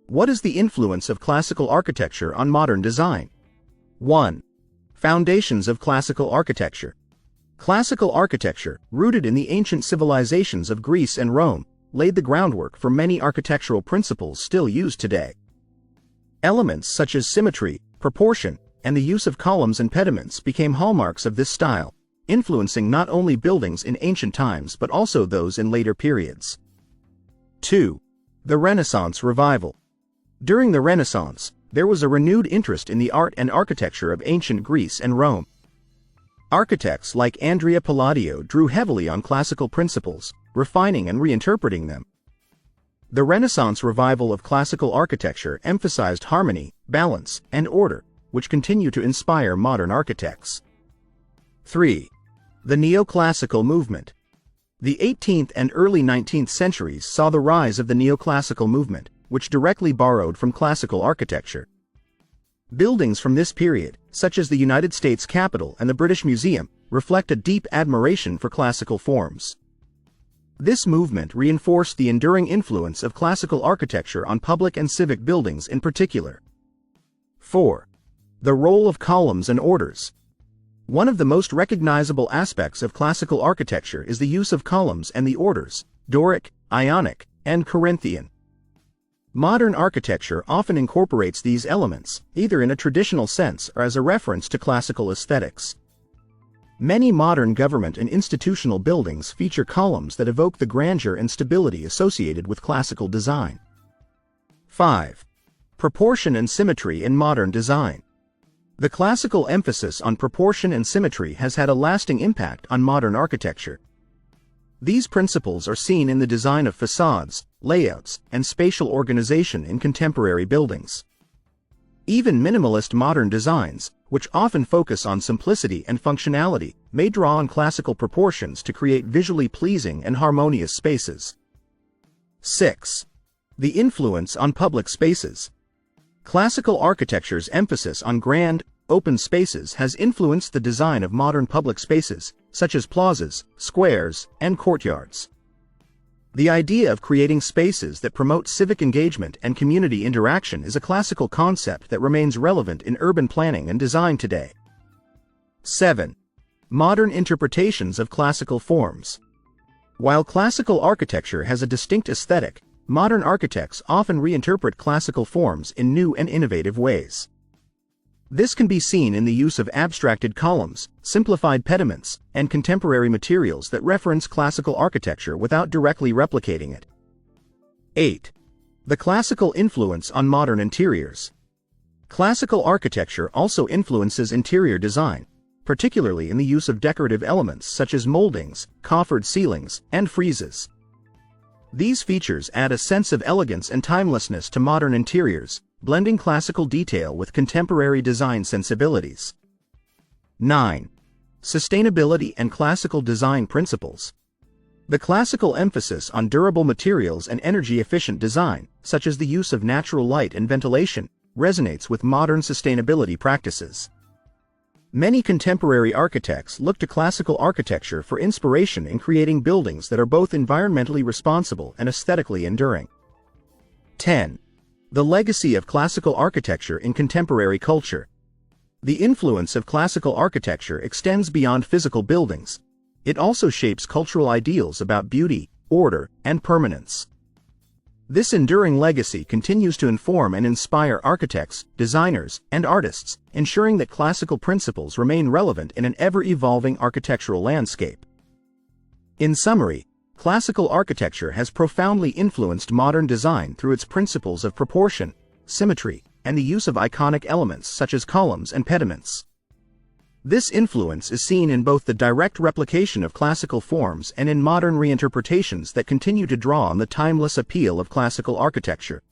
What is the influence of classical architecture on modern design? 1. Foundations of classical architecture. Classical architecture, rooted in the ancient civilizations of Greece and Rome, laid the groundwork for many architectural principles still used today. Elements such as symmetry, proportion, and the use of columns and pediments became hallmarks of this style, influencing not only buildings in ancient times but also those in later periods. 2. The Renaissance Revival. During the Renaissance, there was a renewed interest in the art and architecture of ancient Greece and Rome. Architects like Andrea Palladio drew heavily on classical principles, refining and reinterpreting them. The Renaissance revival of classical architecture emphasized harmony, balance, and order, which continue to inspire modern architects. 3. The Neoclassical movement. The 18th and early 19th centuries saw the rise of the neoclassical movement, which directly borrowed from classical architecture. Buildings from this period, such as the United States Capitol and the British Museum, reflect a deep admiration for classical forms. This movement reinforced the enduring influence of classical architecture on public and civic buildings in particular. 4. The role of columns and orders. One of the most recognizable aspects of classical architecture is the use of columns and the orders, Doric, Ionic, and Corinthian. Modern architecture often incorporates these elements, either in a traditional sense or as a reference to classical aesthetics. Many modern government and institutional buildings feature columns that evoke the grandeur and stability associated with classical design. 5. Proportion and symmetry in modern design. The classical emphasis on proportion and symmetry has had a lasting impact on modern architecture. These principles are seen in the design of facades, layouts, and spatial organization in contemporary buildings. Even minimalist modern designs, which often focus on simplicity and functionality, may draw on classical proportions to create visually pleasing and harmonious spaces. 6. The influence on public spaces. Classical architecture's emphasis on grand, open spaces has influenced the design of modern public spaces, such as plazas, squares, and courtyards. The idea of creating spaces that promote civic engagement and community interaction is a classical concept that remains relevant in urban planning and design today. 7. Modern interpretations of classical forms. While classical architecture has a distinct aesthetic, modern architects often reinterpret classical forms in new and innovative ways. This can be seen in the use of abstracted columns, simplified pediments, and contemporary materials that reference classical architecture without directly replicating it. 8. The classical influence on modern interiors. Classical architecture also influences interior design, particularly in the use of decorative elements such as moldings, coffered ceilings, and friezes. These features add a sense of elegance and timelessness to modern interiors, blending classical detail with contemporary design sensibilities. 9. Sustainability and classical design principles. The classical emphasis on durable materials and energy-efficient design, such as the use of natural light and ventilation, resonates with modern sustainability practices. Many contemporary architects look to classical architecture for inspiration in creating buildings that are both environmentally responsible and aesthetically enduring. 10. The legacy of classical architecture in contemporary culture. The influence of classical architecture extends beyond physical buildings. It also shapes cultural ideals about beauty, order, and permanence. This enduring legacy continues to inform and inspire architects, designers, and artists, ensuring that classical principles remain relevant in an ever-evolving architectural landscape. In summary, classical architecture has profoundly influenced modern design through its principles of proportion, symmetry, and the use of iconic elements such as columns and pediments. This influence is seen in both the direct replication of classical forms and in modern reinterpretations that continue to draw on the timeless appeal of classical architecture.